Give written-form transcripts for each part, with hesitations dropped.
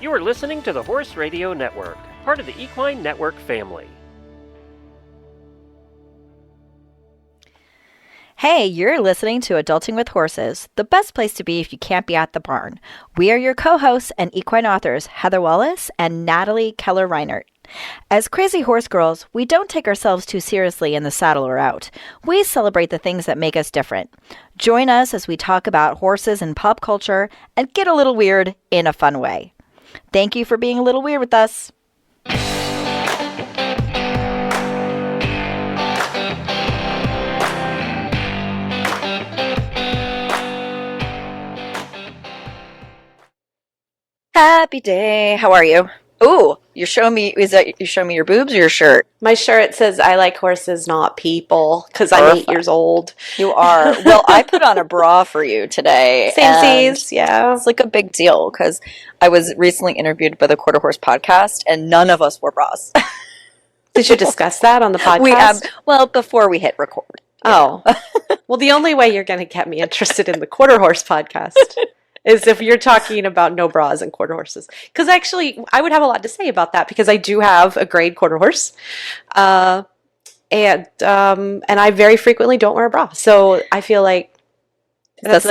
You are listening to the Horse Radio Network, part of the Equine Network family. Hey, you're listening to Adulting with Horses, the best place to be if you can't be at the barn. We are your co-hosts and equine authors, Heather Wallace and Natalie Keller-Reinert. As crazy horse girls, we don't take ourselves too seriously in the saddle or out. We celebrate the things that make us different. Join us as we talk about horses and pop culture and get a little weird in a fun way. Thank you for being a little weird with us. Happy day. How are you? Ooh, you're showing me, you showing me your boobs or your shirt? My shirt says, I like horses, not people, because I'm 8 years old. You are. Well, I put on a bra for you today. Samesies, yeah. It's like a big deal because I was recently interviewed by the Quarter Horse podcast and none of us wore bras. Did you discuss that on the podcast? Well, before we hit record. Oh. Well, the only way you're going to get me interested in the Quarter Horse podcast is if you're talking about no bras and quarter horses. Because actually, I would have a lot to say about that because I do have a grade quarter horse. And I very frequently don't wear a bra. So I feel like that's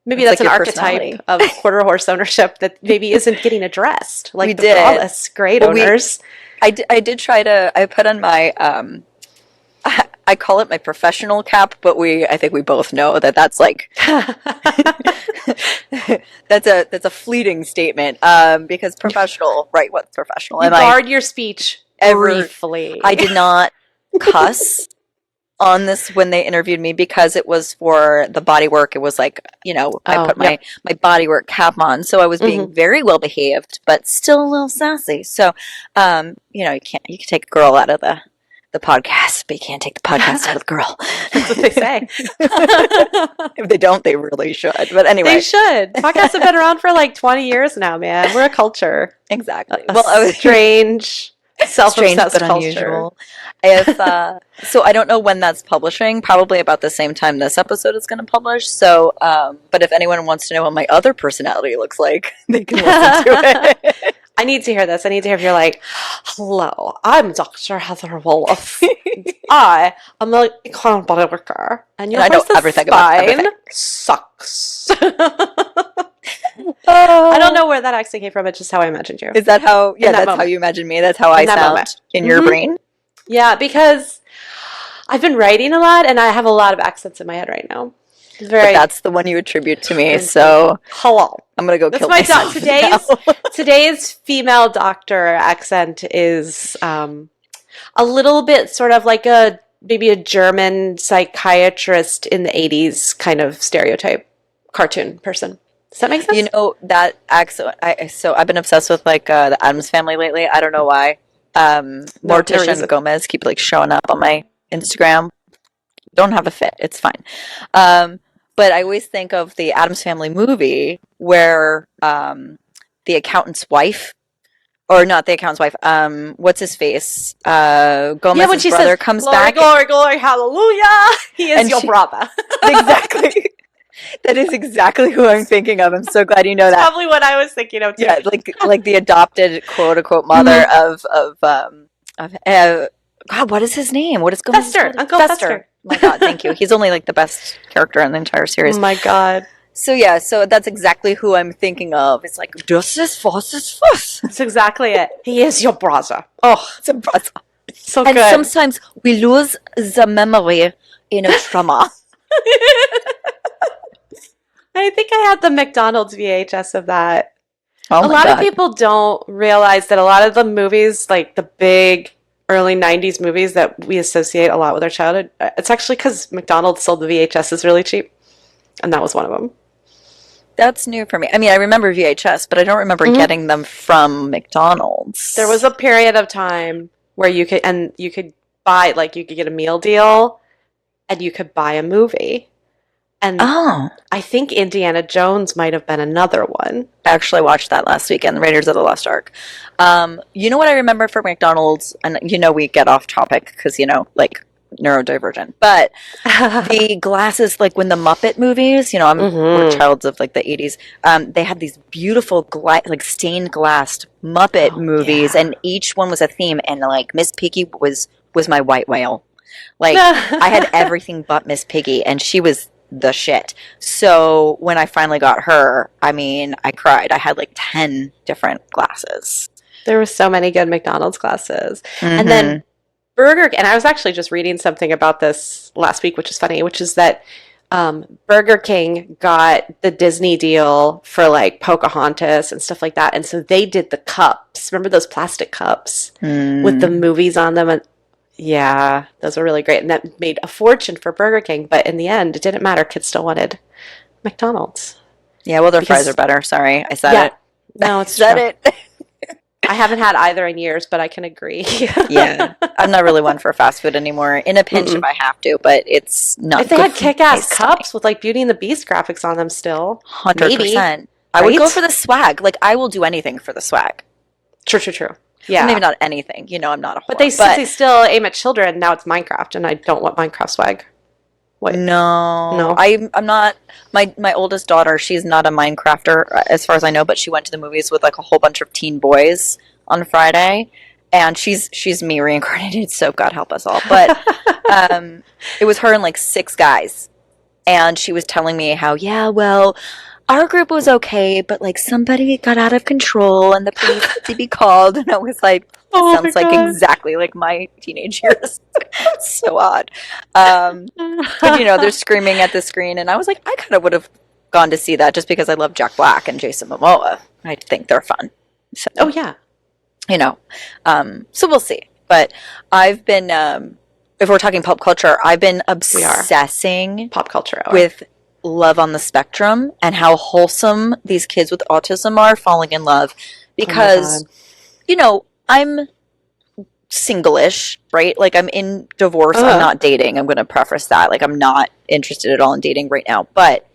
maybe that's like an archetype of quarter horse ownership that maybe isn't getting addressed. Like we the braless grade owners. I did try to, I put on my, I call it my professional cap, but I think we both know that that's like that's a fleeting statement. Because professional, right? What's professional? You guard your speech briefly. I did not cuss on this when they interviewed me because it was for the body work. It was like, I put my body work cap on, so I was being very well behaved, but still a little sassy. So, you can take a girl out of the podcast, but you can't take the podcast out of the girl. That's what they say. If they don't, they really should. But anyway. They should. Podcasts have been around for like 20 years now, man. We're a culture. Exactly. Strange, self-obsessed culture. Unusual. So I don't know when that's publishing. Probably about the same time this episode is going to publish. So, but if anyone wants to know what my other personality looks like, they can listen to it. I need to hear this. I need to hear if you're like, hello, I'm Dr. Heather Wallace. I am a equine body worker. And your horse's spine sucks. I don't know where that actually came from. It's just how I imagined you. Is that how, that's how you imagine me? That's how I sound in your brain? Yeah, because I've been writing a lot and I have a lot of accents in my head right now. But that's the one you attribute to me, so hello. I'm gonna go kill myself. Today's female doctor accent is a little bit sort of like maybe a German psychiatrist in the 80s kind of stereotype cartoon person. Does that make sense? That accent. So I've been obsessed with like the Addams Family lately. I don't know why. Morticia and Gomez keep like showing up on my Instagram. Don't have a fit. It's fine. But I always think of the Addams Family movie where the accountant's wife, or not the accountant's wife, what's his face? Gomez's brother comes back. Glory, glory, hallelujah. He is your brother. Exactly. That is exactly who I'm thinking of. I'm so glad you know that. That's probably what I was thinking of too. Yeah, like the adopted quote unquote mother of God, what is his name? What is Gomez's Fester? Uncle Fester. Oh my God, thank you. He's only like the best character in the entire series. Oh my God. So that's exactly who I'm thinking of. It's like, das ist was. That's exactly it. He is your brother. Oh, it's a brother. So and good. And sometimes we lose the memory in a trauma. I think I had the McDonald's VHS of that. Oh a lot of people don't realize that a lot of the movies, like the big early 90s movies that we associate a lot with our childhood, it's actually because McDonald's sold the VHSs really cheap. And that was one of them. That's new for me. I mean, I remember VHS, but I don't remember getting them from McDonald's. There was a period of time where you could buy, like you could get a meal deal and you could buy a movie. And I think Indiana Jones might have been another one. I actually watched that last weekend, Raiders of the Lost Ark. You know what I remember for McDonald's? And we get off topic because, like neurodivergent. But the glasses, like when the Muppet movies, we're childs of like the 80s, they had these beautiful like stained glass Muppet movies, and each one was a theme, and like Miss Piggy was my white whale. Like I had everything but Miss Piggy, and she was the shit. So when I finally got her, I mean, I cried. I had like 10 different glasses. There were so many good McDonald's glasses. And then and I was actually just reading something about this last week, which is funny, which is that Burger King got the Disney deal for like Pocahontas and stuff like that. And so they did the cups. Remember those plastic cups with the movies on them? And yeah, those were really great. And that made a fortune for Burger King. But in the end, it didn't matter. Kids still wanted McDonald's. Yeah, well, their fries are better. Sorry, I said it. No, it's said it. I haven't had either in years, but I can agree. Yeah, I'm not really one for fast food anymore. In a pinch if I have to, but it's not. If they had kick-ass cups with like Beauty and the Beast graphics on them still, 100%. I would go for the swag. Like, I will do anything for the swag. True. Yeah. Well, maybe not anything. I'm not a whore. But since they still aim at children, now it's Minecraft, and I don't want Minecraft swag. What? No. I'm not. My oldest daughter, she's not a Minecrafter, as far as I know, but she went to the movies with like a whole bunch of teen boys on Friday, and she's me reincarnated, so God help us all. But it was her and like 6 guys, and she was telling me how, our group was okay, but like somebody got out of control and the police had to be called. And I was like, sounds like exactly like my teenage years. So odd. But they're screaming at the screen, and I was like, I kind of would have gone to see that just because I love Jack Black and Jason Momoa. I think they're fun. So, so we'll see. But I've been, if we're talking pop culture, I've been obsessing pop culture with Love on the Spectrum and how wholesome these kids with autism are falling in love, because I'm single-ish, right? Like, I'm in divorce. I'm not dating. I'm going to preface that. Like, I'm not interested at all in dating right now. But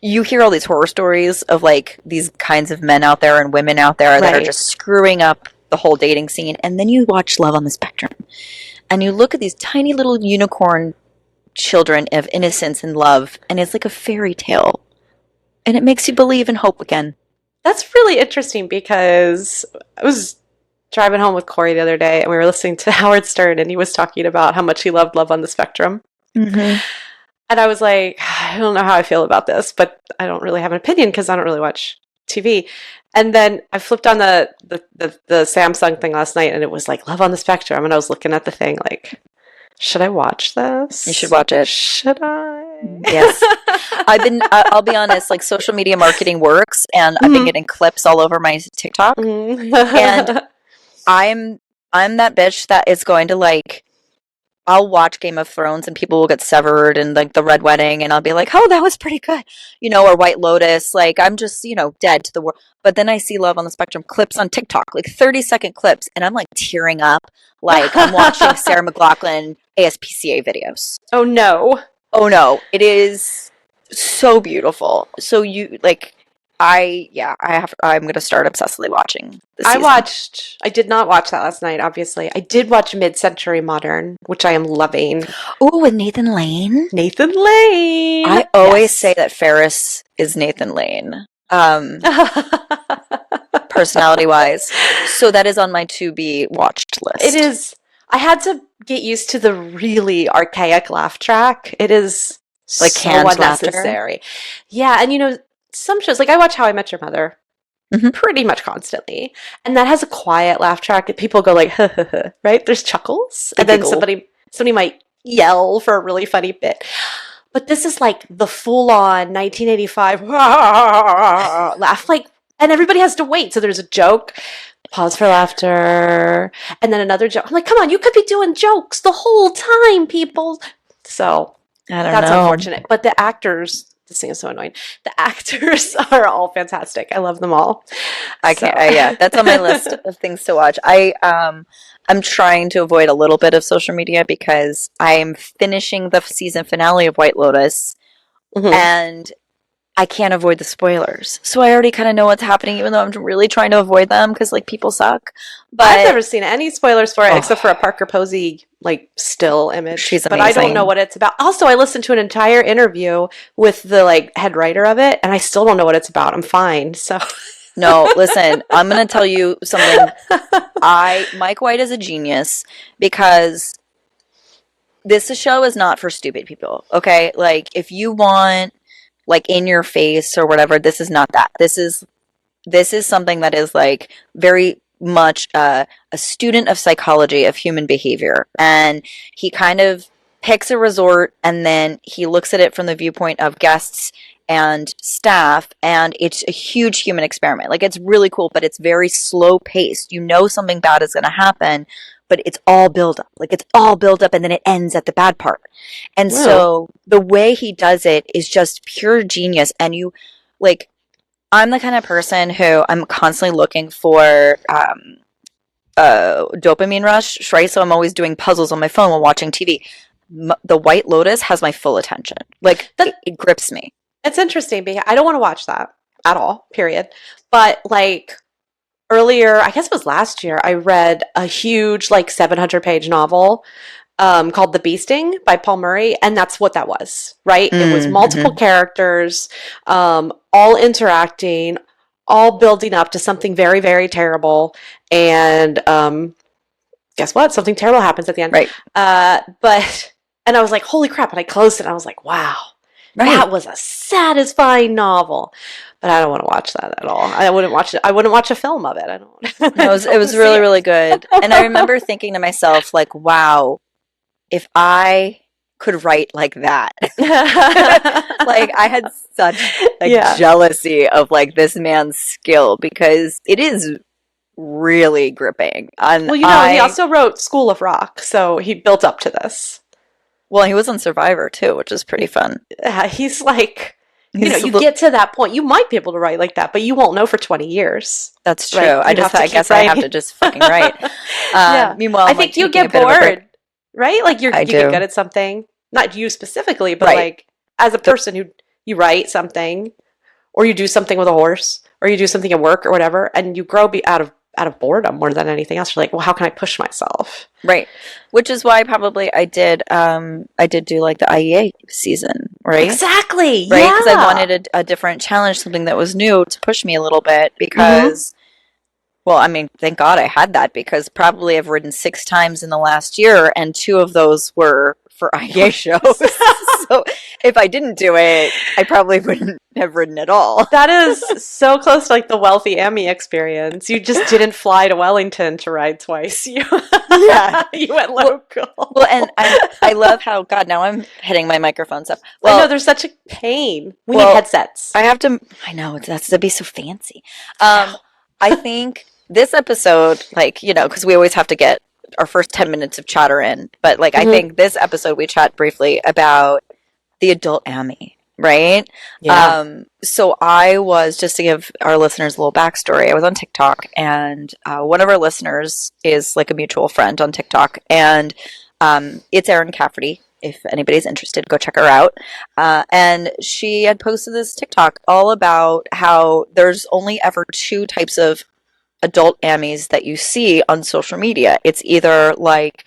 you hear all these horror stories of like these kinds of men out there and women out there that are just screwing up the whole dating scene. And then you watch Love on the Spectrum and you look at these tiny little unicorn children of innocence and love, and it's like a fairy tale, and it makes you believe and hope again. That's really interesting, because I was driving home with Corey the other day, and we were listening to Howard Stern, and he was talking about how much he loved Love on the Spectrum. And I was like, I don't know how I feel about this, but I don't really have an opinion because I don't really watch TV. And then I flipped on the Samsung thing last night, and it was like Love on the Spectrum, and I was looking at the thing like, should I watch this? You should watch it. Should I? Yes. I'll be honest, like, social media marketing works, and I've been getting clips all over my TikTok. And I'm that bitch that is going to, like, I'll watch Game of Thrones and people will get severed and like the Red Wedding, and I'll be like, oh, that was pretty good. Or White Lotus. Like, I'm just, dead to the world. But then I see Love on the Spectrum clips on TikTok, like 30-second clips, and I'm like tearing up. Like, I'm watching Sarah McLachlan ASPCA videos. Oh no. It is so beautiful. So I'm going to start obsessively watching this season. I did not watch that last night, obviously. I did watch Mid-Century Modern, which I am loving. Oh, with Nathan Lane? Nathan Lane! I always say that Ferris is Nathan Lane. Personality-wise. So that is on my to-be watched list. It is. I had to get used to the really archaic laugh track. It is like so canned unnecessary. Laughter. Yeah, and some shows, like I watch How I Met Your Mother pretty much constantly, and that has a quiet laugh track that people go like, right? There's chuckles, and then somebody might yell for a really funny bit. But this is like the full-on 1985 laugh, like, and everybody has to wait. So there's a joke, pause for laughter, and then another joke. I'm like, come on, you could be doing jokes the whole time, people. So that's unfortunate. But the actors, this thing is so annoying. The actors are all fantastic. I love them all. That's on my list of things to watch. I'm trying to avoid a little bit of social media because I'm finishing the season finale of White Lotus, and I can't avoid the spoilers. So I already kind of know what's happening, even though I'm really trying to avoid them because, like, people suck. But I've never seen any spoilers for it except for a Parker Posey, like, still image. She's but I don't know what it's about. Also, I listened to an entire interview with the, like, head writer of it, and I still don't know what it's about. I'm fine, so... No, listen, I'm going to tell you something. Mike White is a genius because this show is not for stupid people, okay? Like, if you want, like, in your face or whatever, this is not that. This is something that is, like, very much a student of psychology of human behavior. And he kind of picks a resort and then he looks at it from the viewpoint of guests and staff, and it's a huge human experiment. Like, it's really cool, but it's very slow paced. You know something bad is going to happen, but it's all build up. Like, it's all build up and then it ends at the bad part. And so the way he does it is just pure genius. And you, like, I'm the kind of person who I'm constantly looking for dopamine rush, right? So I'm always doing puzzles on my phone while watching TV. The White Lotus has my full attention. Like, it grips me. It's interesting because I don't want to watch that at all, period. But, like, earlier, I guess it was last year, I read a huge, like, 700-page novel called The Beasting by Paul Murray, and that's what that was, right? It was multiple characters, all interacting, all building up to something very, very terrible, and guess what? Something terrible happens at the end. Right. And I was like, holy crap, and I closed it, and I was like, wow. Right. That was a satisfying novel, but I don't want to watch that at all. I wouldn't watch it. I wouldn't watch a film of it. I don't. No, it was really, really good. And I remember thinking to myself, like, wow, if I could write like that. Like, I had such jealousy of, like, this man's skill because it is really gripping. And well, he also wrote School of Rock, so he built up to this. Well, he was on Survivor, too, which is pretty fun. He's like, you get to that point. You might be able to write like that, but you won't know for 20 years. That's true. Right? I guess I have to just fucking write. Meanwhile, I think you get bored, right? Like, you get good at something. Not you specifically, but like, as a person who you write something, or you do something with a horse, or you do something at work or whatever, and you grow out of boredom more than anything else. You're like, well, how can I push myself? Right. Which is why probably I did do, like, the IEA season, right? Exactly. Right. Because I wanted a different challenge, something that was new to push me a little bit because, well, I mean, thank God I had that because probably I've ridden 6 times in the last year and 2 of those were for IEA shows. So if I didn't do it, I probably wouldn't have ridden at all. That is so close to, like, the wealthy Ammy experience. You just didn't fly to Wellington to ride twice. You went local. Well, and I love how, God, now I'm hitting my microphones up. Well, I know, there's such a pain. We need headsets. I know, that's to be so fancy. I think this episode, like, because we always have to get our first 10 minutes of chatter in, but, like, I think this episode we chat briefly about the adult Ammy, right? Yeah. So I was, just to give our listeners a little backstory, I was on TikTok, and one of our listeners is, like, a mutual friend on TikTok, and it's Erin Cafferty. If anybody's interested, go check her out. And she had posted this TikTok all about how there's only ever 2 types of adult Ammys that you see on social media. It's either, like,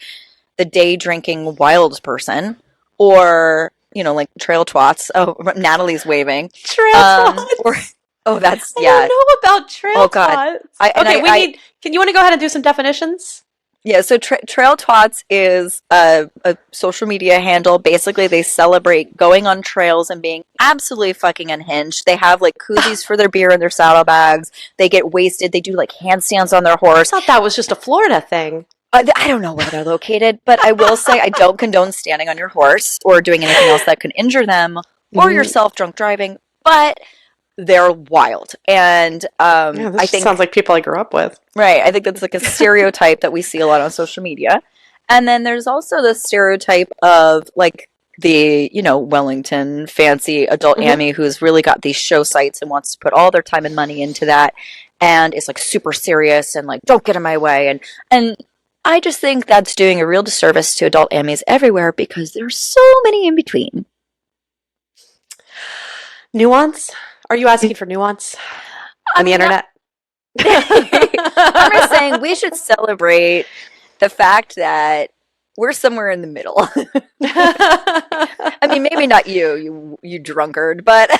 the day drinking wild person or, like, trail twats. Oh, Natalie's waving. Trail twats. That's, I don't know about trail twats. Can you want to go ahead and do some definitions? Yeah, so Trail Twats is a social media handle. Basically, they celebrate going on trails and being absolutely fucking unhinged. They have, like, koozies for their beer in their saddlebags. They get wasted. They do, like, handstands on their horse. I thought that was just a Florida thing. I don't know where they're located, but I will say I don't condone standing on your horse or doing anything else that could injure them or yourself drunk driving, but they're wild. And I think sounds like people I grew up with. Right. I think that's, like, a stereotype that we see a lot on social media. And then there's also the stereotype of, like, the, Wellington fancy adult Ammy who's really got these show sites and wants to put all their time and money into that and is, like, super serious and, like, don't get in my way. And I just think that's doing a real disservice to adult Ammys everywhere because there's so many in between. Nuance? Are you asking for nuance on the internet? I'm just saying we should celebrate the fact that we're somewhere in the middle. I mean, maybe not you drunkard, but I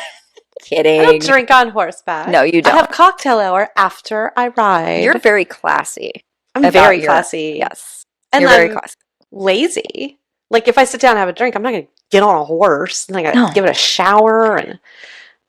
kidding. don't drink on horseback. No, you don't. I have cocktail hour after I ride. You're very classy. I'm very classy. Yes. And you're then very classy. lazy. Like if I sit down and have a drink, I'm not going to get on a horse and I got to give it a shower and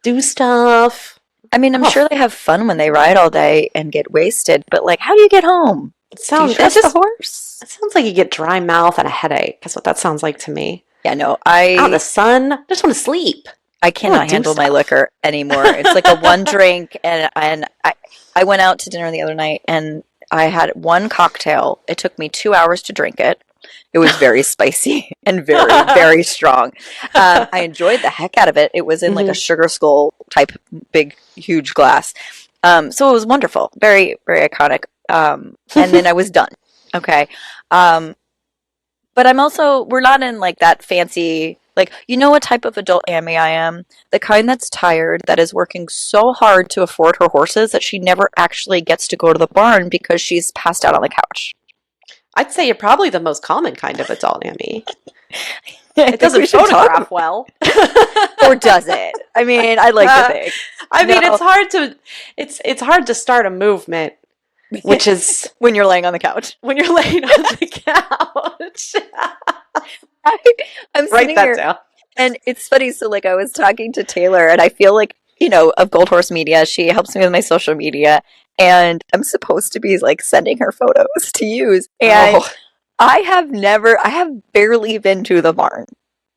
do stuff. I mean, I'm sure they have fun when they ride all day and get wasted, but like, how do you get home? Do you trust the horse? It sounds like you get dry mouth and a headache. That's what that sounds like to me. Yeah, no, out in the sun, I just want to sleep. I cannot handle my liquor anymore. It's like a one drink, and I went out to dinner the other night, and I had one cocktail. It took me 2 hours to drink it. It was very spicy and very, very strong. I enjoyed the heck out of it. It was in like a sugar skull type big, huge glass. So it was wonderful. Very, very iconic. And then I was done. Okay. But we're not in like that fancy, like, you know what type of adult Ammy I am? The kind that's tired, that is working so hard to afford her horses that she never actually gets to go to the barn because she's passed out on the couch. I'd say you're probably the most common kind of adult Ammy. It doesn't photograph well. Or does it? I mean, I like to think. I mean, it's hard to start a movement, which is when you're laying on the couch. When you're laying on the couch. I'm sitting here, down. And it's funny. So, like, I was talking to Taylor, and I feel like, you know, of Gold Horse Media, she helps me with my social media, and I'm supposed to be like sending her photos to use. And I have barely been to the barn,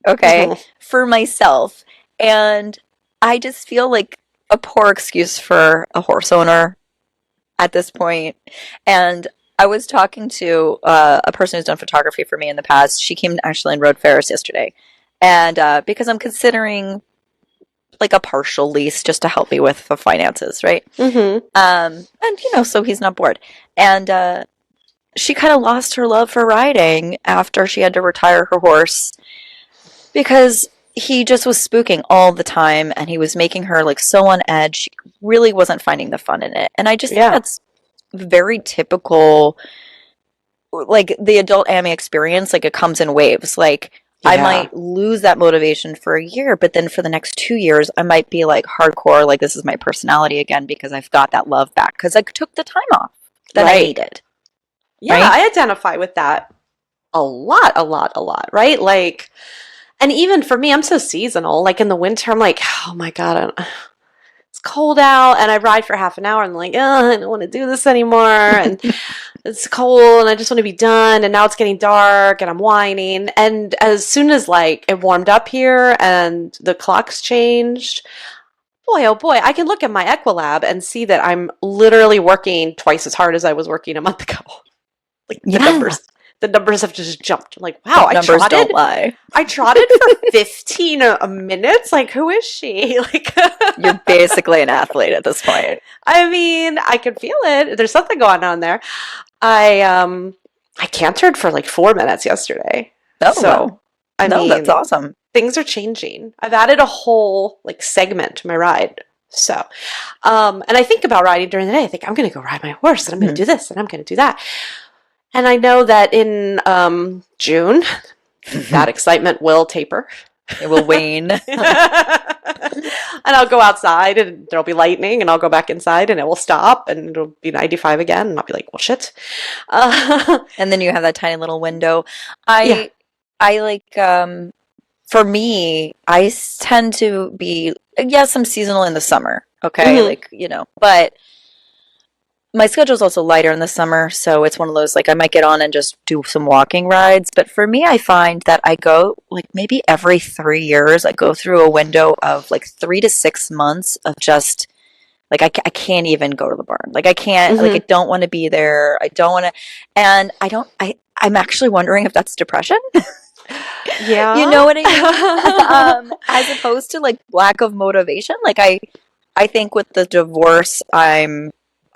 okay, for myself, and I just feel like a poor excuse for a horse owner at this point. And I was talking to a person who's done photography for me in the past. She came actually and rode Ferris yesterday. And because I'm considering like a partial lease just to help me with the finances, right? Mm-hmm. And, you know, so he's not bored. And she kind of lost her love for riding after she had to retire her horse because he just was spooking all the time and he was making her like so on edge. She really wasn't finding the fun in it. And I just think that's very typical, like the adult Ammy experience. Like it comes in waves. Like I might lose that motivation for a year, but then for the next 2 years I might be like hardcore, like this is my personality again because I've got that love back because I took the time off that I needed. Yeah, right? I identify with that a lot, right? Like, and even for me, I'm so seasonal. Like in the winter, I'm like, oh my God, it's cold out, and I ride for half an hour, and I'm like, oh, I don't want to do this anymore, and it's cold, and I just want to be done, and now it's getting dark, and I'm whining, and as soon as like it warmed up here, and the clocks changed, boy, oh boy, I can look at my Equilab and see that I'm literally working twice as hard as I was working a month ago. Like the numbers have just jumped. I'm like, wow, numbers don't lie. I trotted for 15 minutes. Like, who is she? Like, you're basically an athlete at this point. I mean, I can feel it. There's something going on there. I cantered for like 4 minutes yesterday. Oh, so I mean, that's awesome. Things are changing. I've added a whole like segment to my ride. So, and I think about riding during the day. I think I'm going to go ride my horse, and I'm going to do this, and I'm going to do that. And I know that in June, that excitement will taper. It will wane. And I'll go outside and there'll be lightning and I'll go back inside and it will stop and it'll be 95 again. And I'll be like, well, shit. And then you have that tiny little window. I like, for me, I tend to be, yes, I'm seasonal in the summer. Okay. Mm-hmm. Like, you know, but my schedule is also lighter in the summer, so it's one of those, like, I might get on and just do some walking rides. But for me, I find that I go, like, maybe every 3 years, I go through a window of, like, 3 to 6 months of just, like, I can't even go to the barn. Like, I can't, like, I don't want to be there. I don't want to, and I'm actually wondering if that's depression. Yeah. You know what I mean? As opposed to, like, lack of motivation. Like, I think with the divorce,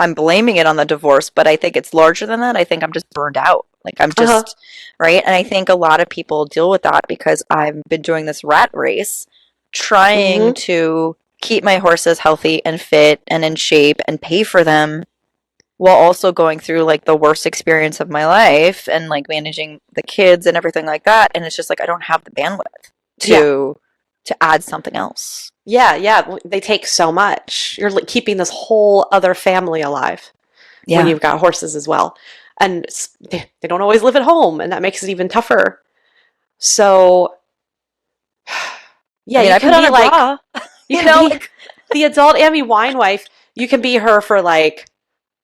I'm blaming it on the divorce, but I think it's larger than that. I think I'm just burned out. Like I'm just, right? And I think a lot of people deal with that because I've been doing this rat race trying to keep my horses healthy and fit and in shape and pay for them while also going through like the worst experience of my life and like managing the kids and everything like that. And it's just like I don't have the bandwidth to add something else. Yeah. They take so much. You're like keeping this whole other family alive when you've got horses as well. And they don't always live at home, and that makes it even tougher. So, yeah, I mean, I put on a bra. You know, be the adult Ammy wine wife. You can be her for like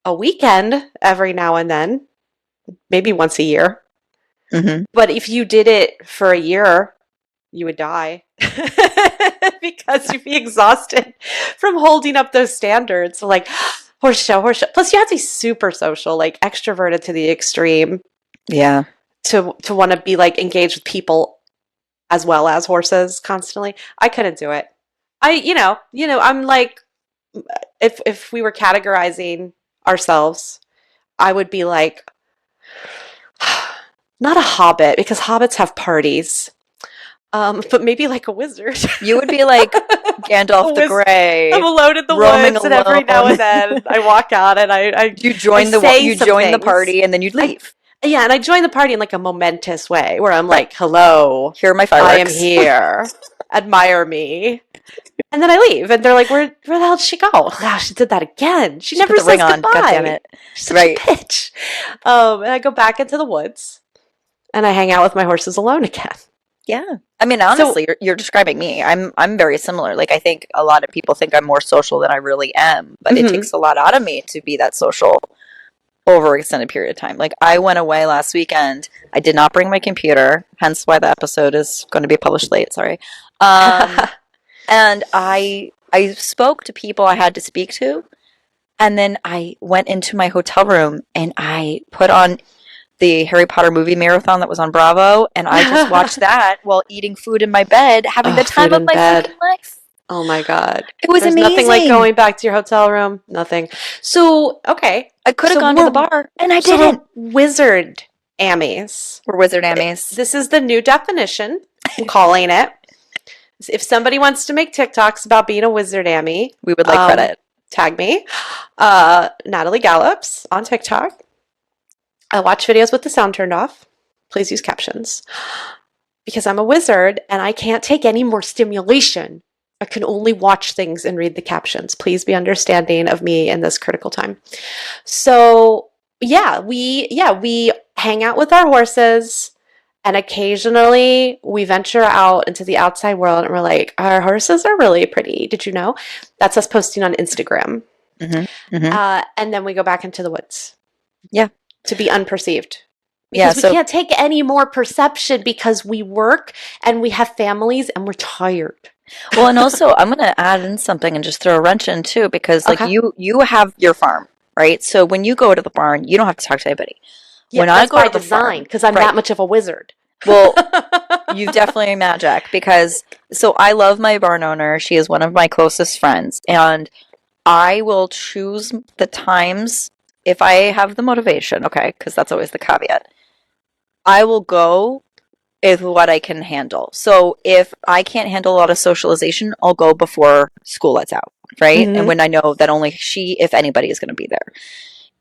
a weekend every now and then, maybe once a year. But if you did it for a year, you would die because you'd be exhausted from holding up those standards. So like horse show. Plus, you have to be super social, like extroverted to the extreme. Yeah. To want to be like engaged with people as well as horses constantly. I couldn't do it. I'm like, if we were categorizing ourselves, I would be like, not a hobbit, because hobbits have parties. But maybe like a wizard. You would be like Gandalf the Grey. I'm alone in the woods, and every now and then I walk out and you join the party, and then you'd leave. Yeah, and I join the party in like a momentous way where I'm like, hello, here are my fireworks. I am here. Admire me. And then I leave, and they're like, where the hell did she go? Wow, she did that again. She never says goodbye. God damn it. She's such a bitch. And I go back into the woods, and I hang out with my horses alone again. Yeah. I mean, honestly, you're describing me. I'm very similar. Like, I think a lot of people think I'm more social than I really am, but it takes a lot out of me to be that social over an extended period of time. Like, I went away last weekend. I did not bring my computer, hence why the episode is going to be published late. Sorry. And I spoke to people I had to speak to, and then I went into my hotel room and I put on the Harry Potter movie marathon that was on Bravo, and I just watched that while eating food in my bed, having the time of my fucking life. Oh my God. It was amazing. Nothing like going back to your hotel room. Nothing. So, okay. I could have gone to the bar, and I didn't. Wizard Ammys. We're Wizard Ammys. This is the new definition. I'm calling it. If somebody wants to make TikToks about being a Wizard Ammy, we would like credit. Tag me. Natalie Gallops on TikTok. I watch videos with the sound turned off. Please use captions. Because I'm a wizard and I can't take any more stimulation. I can only watch things and read the captions. Please be understanding of me in this critical time. So, we hang out with our horses, and occasionally we venture out into the outside world and we're like, our horses are really pretty. Did you know? That's us posting on Instagram. And then we go back into the woods. Yeah. To be unperceived. Because we can't take any more perception because we work and we have families and we're tired. Well, and also I'm going to add in something and just throw a wrench in too, because like you have your farm, right? So when you go to the barn, you don't have to talk to anybody. Yeah, when I go to the design, because I'm that much of a wizard. Well, you definitely are magic, because so I love my barn owner. She is one of my closest friends, and I will choose the times if I have the motivation, okay, because that's always the caveat. I will go with what I can handle. So if I can't handle a lot of socialization, I'll go before school lets out, right? And when I know that only she, if anybody, is going to be there.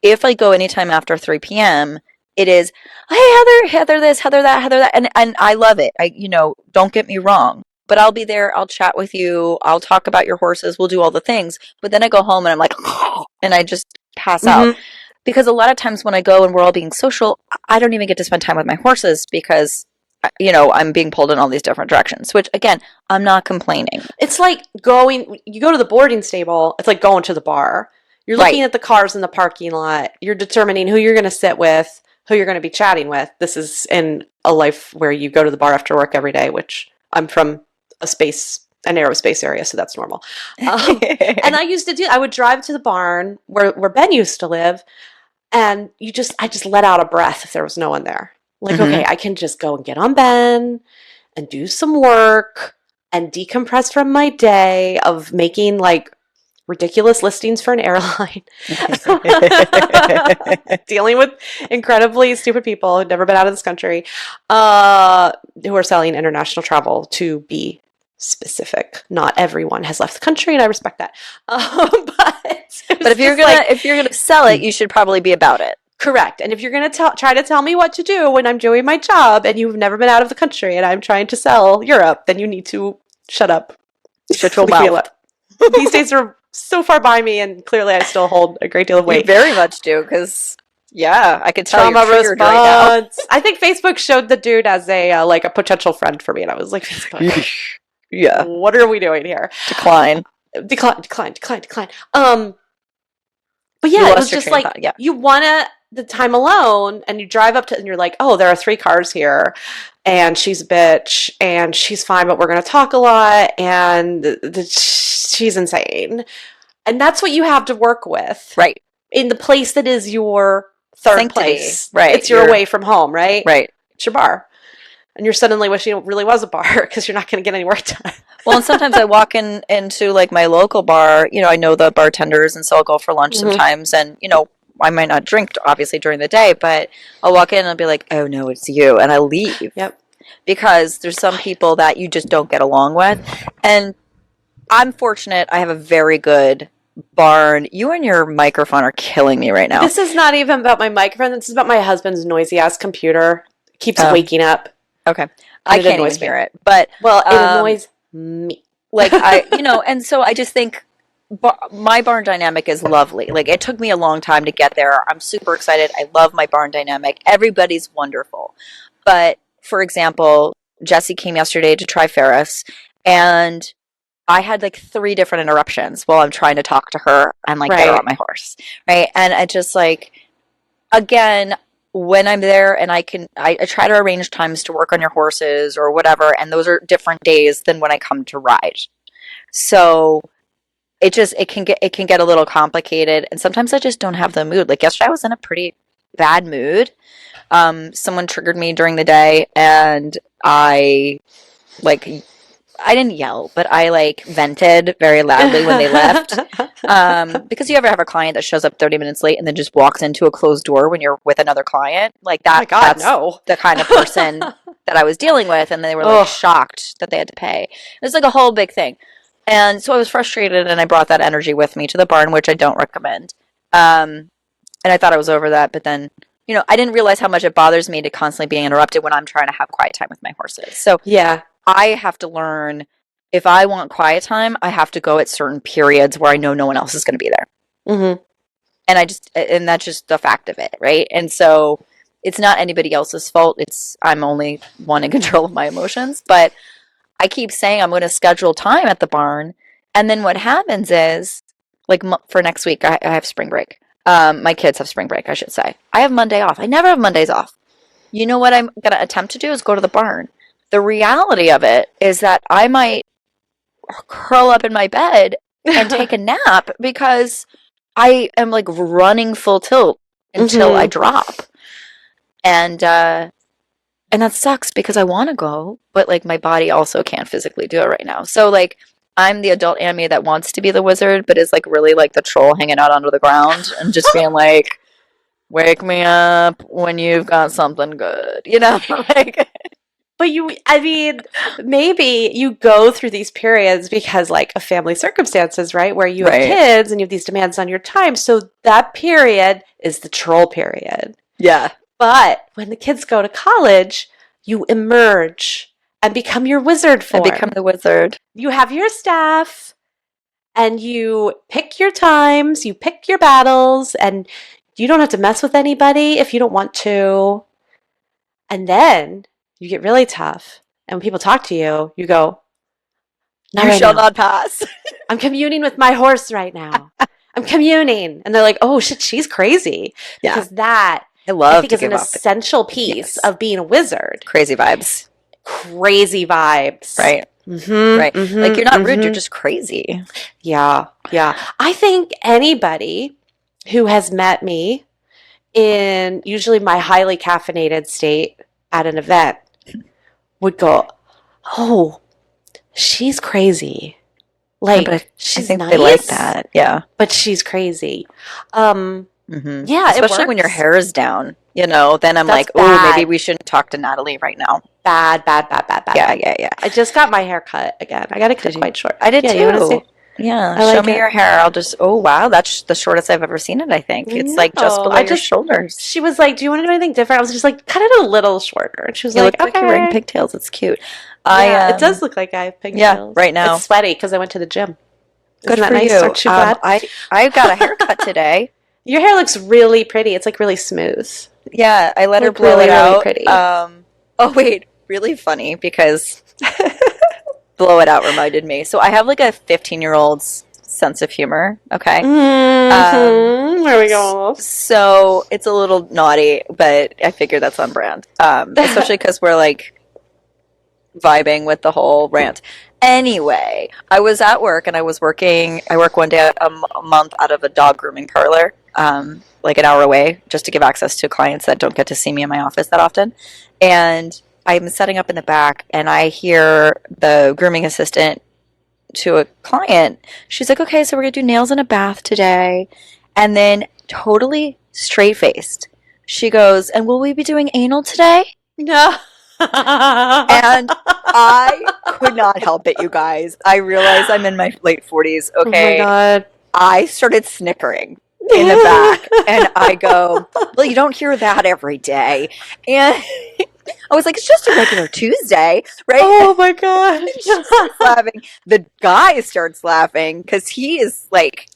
If I go anytime after 3 p.m., it is, hey, Heather this, Heather that. And I love it. Don't get me wrong. But I'll be there. I'll chat with you. I'll talk about your horses. We'll do all the things. But then I go home and I'm like, and I just pass out. Because a lot of times when I go and we're all being social, I don't even get to spend time with my horses because, I'm being pulled in all these different directions. Which, again, I'm not complaining. It's like you go to the boarding stable. It's like going to the bar. You're looking at the cars in the parking lot. You're determining who you're going to sit with, who you're going to be chatting with. This is in a life where you go to the bar after work every day, which I'm from an aerospace area, so that's normal. And I would drive to the barn where Ben used to live, and I just let out a breath if there was no one there. Like, okay, I can just go and get on Ben and do some work and decompress from my day of making like ridiculous listings for an airline, dealing with incredibly stupid people who've never been out of this country, who are selling international travel to be specific. Not everyone has left the country, and I respect that. But if you're gonna sell it, you should probably be about it. Correct. And if you're going to try to tell me what to do when I'm doing my job and you've never been out of the country and I'm trying to sell Europe, then you need to shut up. Shut your mouth. These days are so far by me, and clearly I still hold a great deal of weight. You very much do, because I could tell Trauma you're triggered right now. I think Facebook showed the dude as a potential friend for me, and I was like, Facebook, Yeah. what are we doing here? Decline. But yeah, it was just like, you want the time alone, and you drive up to, and you're like, oh, there are 3 cars here, and she's a bitch, and she's fine, but we're going to talk a lot, and she's insane. And that's what you have to work with. Right. In the place that is your third Sanctity. place. Right. It's your away from home, right? Right. It's your bar. And you're suddenly wishing it really was a bar, because you're not going to get any work done. Well, and sometimes I walk into like my local bar, I know the bartenders, and so I'll go for lunch sometimes, and, I might not drink, obviously, during the day, but I'll walk in and I'll be like, oh, no, it's you, and I leave. Yep. Because there's some people that you just don't get along with, and I'm fortunate I have a very good barn. You and your microphone are killing me right now. This is not even about my microphone. This is about my husband's noisy-ass computer. It keeps waking up. Okay. I can't even hear it, but... Well, it annoys me. Like, and so I just think my barn dynamic is lovely. Like, it took me a long time to get there. I'm super excited. I love my barn dynamic. Everybody's wonderful. But, for example, Jessie came yesterday to try Ferris, and I had like 3 different interruptions while I'm trying to talk to her and like get her on my horse. Right. And I just like, again, when I'm there and I try to arrange times to work on your horses or whatever, and those are different days than when I come to ride. So it can get a little complicated, and sometimes I just don't have the mood. Like yesterday I was in a pretty bad mood. Someone triggered me during the day, and I didn't yell, but I vented very loudly when they left. Because you ever have a client that shows up 30 minutes late and then just walks into a closed door when you're with another client? Like that, oh my God, that's no. the kind of person that I was dealing with, and they were shocked that they had to pay. It was like a whole big thing. And so I was frustrated, and I brought that energy with me to the barn, which I don't recommend. And I thought I was over that, but then, I didn't realize how much it bothers me to constantly be interrupted when I'm trying to have quiet time with my horses. So yeah. I have to learn, if I want quiet time, I have to go at certain periods where I know no one else is going to be there. Mm-hmm. And that's just the fact of it, right? And so it's not anybody else's fault. I'm only one in control of my emotions. But I keep saying I'm going to schedule time at the barn, and then what happens is, like for next week, I have spring break. My kids have spring break, I should say. I have Monday off. I never have Mondays off. You know what I'm going to attempt to do is go to the barn. The reality of it is that I might curl up in my bed and take a nap because I am like running full tilt until I drop. And that sucks because I want to go, but like my body also can't physically do it right now. So like I'm the adult Ammy that wants to be the wizard, but is like really like the troll hanging out under the ground and just being like, wake me up when you've got something good, like. But maybe you go through these periods because like of family circumstances, right? Where you have kids and you have these demands on your time. So that period is the troll period. Yeah. But when the kids go to college, you emerge and become your wizard form. And become the wizard. You have your staff, and you pick your times, you pick your battles, and you don't have to mess with anybody if you don't want to. And then you get really tough. And when people talk to you, you go, you shall not pass. I'm communing with my horse right now. I'm communing. And they're like, oh shit, she's crazy. Yeah. Because that I think is an essential piece of being a wizard. Crazy vibes. Right. Mm-hmm, right. Mm-hmm, like you're not rude, you're just crazy. Yeah. I think anybody who has met me in usually my highly caffeinated state at an event would go, oh, she's crazy. Like, yeah, she's I think nice, they like that. Yeah. but she's crazy. Yeah, especially when your hair is down, then I'm That's like, oh, bad. maybe we shouldn't talk to Natalie right now. bad, bad, bad, bad, bad. Yeah. I just got my hair cut again. I got it cut quite short. I did too. You want to see? Yeah, I show like me it. your hair. I'll just. Oh wow, that's the shortest I've ever seen it. I think it's like just below your shoulders. She was like, "Do you want to do anything different?" I was just like, "Cut it a little shorter." And she was It like, looks like you're wearing pigtails. It's cute. It does look like I have pigtails. Yeah, right now it's sweaty because I went to the gym. Good Isn't for that nice? you. Aren't you glad? I got a haircut today. Your hair looks really pretty. It's like really smooth. Yeah, I let her blow really, it out. Really pretty. Oh wait, really funny because blow it out reminded me. So I have like a 15-year-old's sense of humor. Okay. Where we go? So it's a little naughty, but I figure that's on brand. Especially because we're like vibing with the whole rant. Anyway, I was at work and I work one day a month out of a dog grooming parlor, like an hour away, just to give access to clients that don't get to see me in my office that often. And I'm setting up in the back and I hear the grooming assistant to a client. She's like, okay, so we're going to do nails in a bath today. And then totally straight-faced, she goes, and will we be doing anal today? No. And I could not help it, you guys. I realize I'm in my late 40s. Okay. Oh my God. I started snickering in the back and I go, well, you don't hear that every day. And I was like, it's just a regular Tuesday, right? Oh my God. She starts laughing. The guy starts laughing because he is like,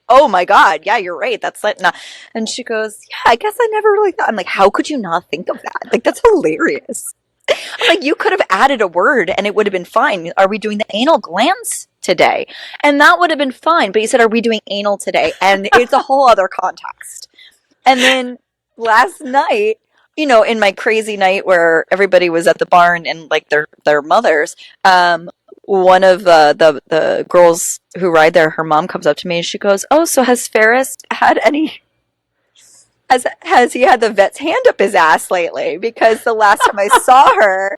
oh my God, yeah, you're right. That's like not. And she goes, yeah, I guess I never really thought. I'm like, how could you not think of that? Like, that's hilarious. I'm like, you could have added a word and it would have been fine. Are we doing the anal glands today? And that would have been fine. But you said, are we doing anal today? And it's a whole other context. And then last night, you know, in my crazy night where everybody was at the barn and like their mothers, one of the girls who ride there, her mom comes up to me and she goes, oh, so has Ferris had any, has he had the vet's hand up his ass lately? Because the last time I saw her,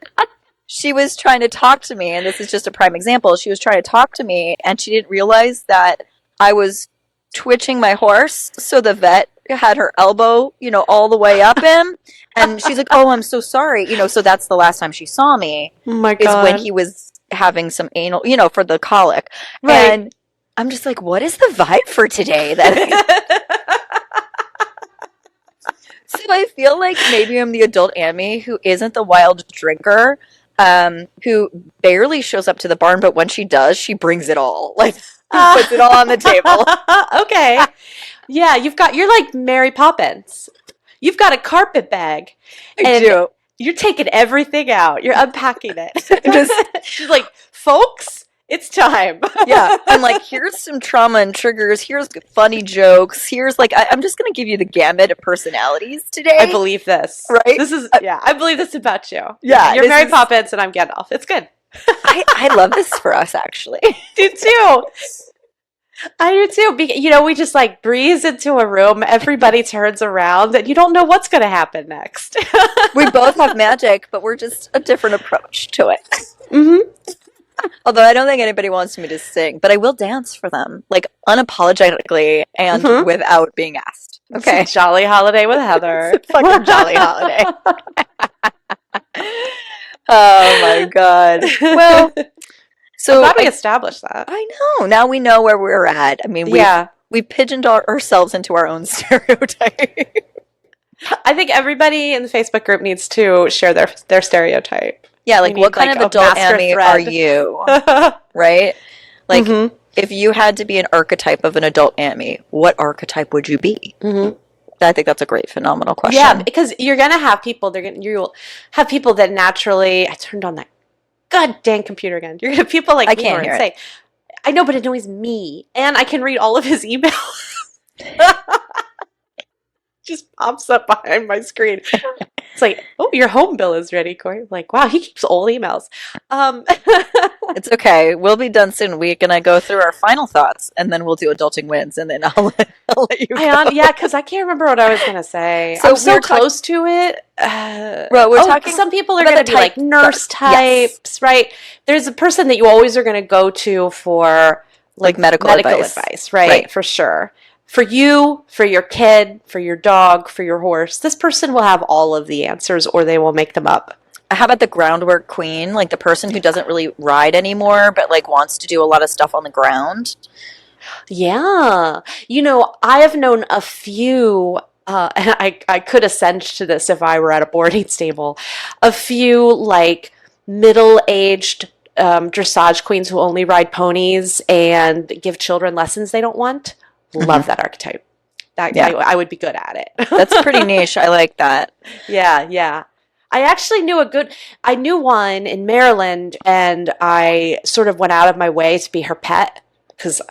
she was trying to talk to me, and this is just a prime example. She was trying to talk to me and she didn't realize that I was twitching my horse, so the vet had her elbow, you know, all the way up him. And she's like, oh, I'm so sorry. You know, so that's the last time she saw me. Oh my God. Is when he was having some anal, you know, for the colic. Right. And I'm just like, what is the vibe for today? So I feel like maybe I'm the adult Ammy who isn't the wild drinker, who barely shows up to the barn, but when she does, she brings it all. Like, puts it all on the table. Okay. Yeah, you're like Mary Poppins. You've got a carpet bag. I do. You're taking everything out. You're unpacking it. She's like, folks, it's time. Yeah. I'm like, here's some trauma and triggers. Here's funny jokes. Here's like, I'm just going to give you the gamut of personalities today. I believe this. Right? This is, I believe this about you. Yeah. You're Mary Poppins and I'm Gandalf. It's good. I love this for us, actually. Do too. I do too. You know, we just like breeze into a room, everybody turns around, and you don't know what's going to happen next. We both have magic, but we're just a different approach to it. Mm-hmm. Although I don't think anybody wants me to sing, but I will dance for them, like unapologetically and without being asked. Okay. It's a jolly holiday with Heather. It's a fucking jolly holiday. Oh my God. Well, so I'm glad we established that. I know. Now we know where we're at. I mean, we pigeoned ourselves into our own stereotype. I think everybody in the Facebook group needs to share their stereotype. Yeah, like what kind of adult Ammy are you? Right? Like, if you had to be an archetype of an adult Ammy, what archetype would you be? Mm-hmm. I think that's a great, phenomenal question. Yeah, because you're gonna have people. You'll have people that naturally. I turned on that goddamn computer again. You're gonna have people like I can't hear it. I know, but it annoys me, and I can read all of his emails. Just pops up behind my screen. It's like, oh, your home bill is ready, Corey. I'm like, wow, he keeps old emails. It's okay. We'll be done soon. We're going to go through our final thoughts, and then we'll do adulting wins, and then I'll let you go. Yeah, because I can't remember what I was going to say. So I'm so close to it. Well, we're talking. Some people are going to be like nurse types, right? There's a person that you always are going to go to for like medical advice, right? For sure. For you, for your kid, for your dog, for your horse, this person will have all of the answers or they will make them up. How about the groundwork queen? Like the person who doesn't really ride anymore, but like wants to do a lot of stuff on the ground. Yeah. I have known a few, and I could ascend to this if I were at a boarding stable, a few like middle-aged dressage queens who only ride ponies and give children lessons they don't want. Love that archetype. I would be good at it. That's pretty niche. I like that. Yeah. I actually I knew one in Maryland, and I sort of went out of my way to be her pet because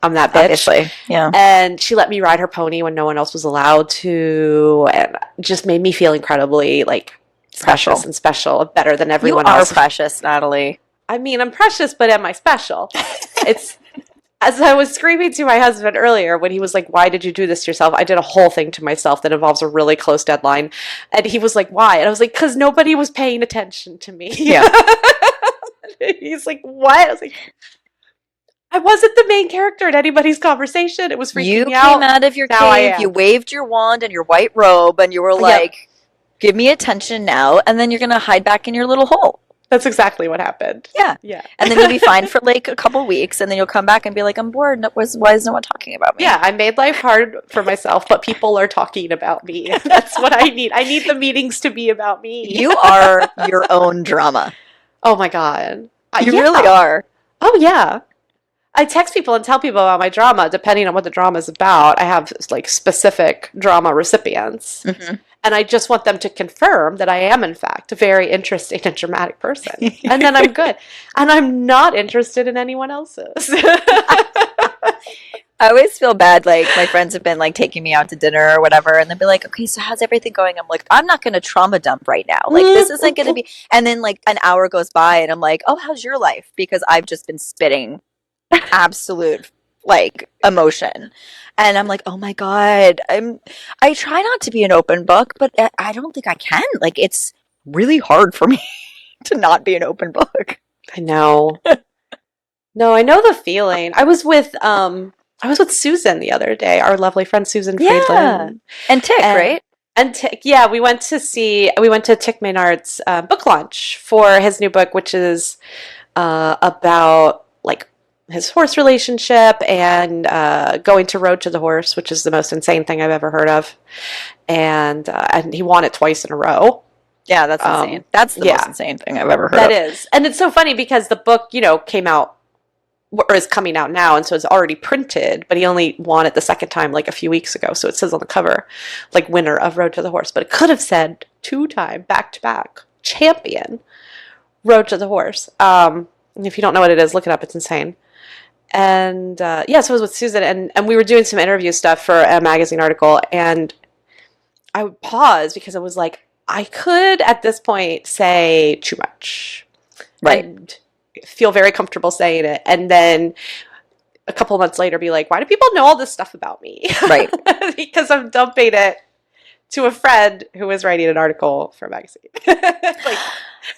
I'm that bitch. Obviously, yeah. And she let me ride her pony when no one else was allowed to, and just made me feel incredibly like precious and special, better than everyone else. You are precious, Natalie. I mean, I'm precious, but am I special? It's as I was screaming to my husband earlier when he was like, "Why did you do this to yourself?" I did a whole thing to myself that involves a really close deadline, and he was like, "Why?" And I was like, "Because nobody was paying attention to me." Yeah. He's like, "What?" I was like, I wasn't the main character in anybody's conversation. It was freaking you out. You came out of your cave, you waved your wand and your white robe, and you were like, give me attention now, and then you're going to hide back in your little hole. That's exactly what happened. Yeah. And then you'll be fine for like a couple weeks, and then you'll come back and be like, I'm bored. Why is no one talking about me? Yeah, I made life hard for myself, but people are talking about me. That's what I need. I need the meetings to be about me. You are your own drama. Oh my God. You really are. Oh yeah. I text people and tell people about my drama, depending on what the drama is about. I have like specific drama recipients. Mm-hmm. And I just want them to confirm that I am, in fact, a very interesting and dramatic person. And then I'm good. And I'm not interested in anyone else's. I always feel bad, like, my friends have been, like, taking me out to dinner or whatever, and they'll be like, okay, so how's everything going? I'm like, I'm not going to trauma dump right now. Like, this isn't going to be... And then, like, an hour goes by, and I'm like, oh, how's your life? Because I've just been spitting absolute, like, emotion. And I'm like, oh my God, I try not to be an open book, but I don't think I can. Like, it's really hard for me to not be an open book. I know. No, I know the feeling. I was with Susan the other day, our lovely friend Susan Friedland. Yeah. And Tick, right? And Tick, yeah, we went to Tick Maynard's book launch for his new book, which is about like his horse relationship and going to Road to the Horse, which is the most insane thing I've ever heard of. And he won it twice in a row. Yeah, that's insane. That's the most insane thing I've ever heard of. That is. And it's so funny because the book, came out or is coming out now, and so it's already printed, but he only won it the second time like a few weeks ago. So it says on the cover, like, winner of Road to the Horse. But it could have said 2-time, back-to-back, champion, Road to the Horse. If you don't know what it is, look it up. It's insane. And so I was with Susan, and we were doing some interview stuff for a magazine article, and I would pause because I was like, I could at this point say too much. Right. And feel very comfortable saying it, and then a couple months later be like, why do people know all this stuff about me? Right. Because I'm dumping it to a friend who is writing an article for a magazine. Like,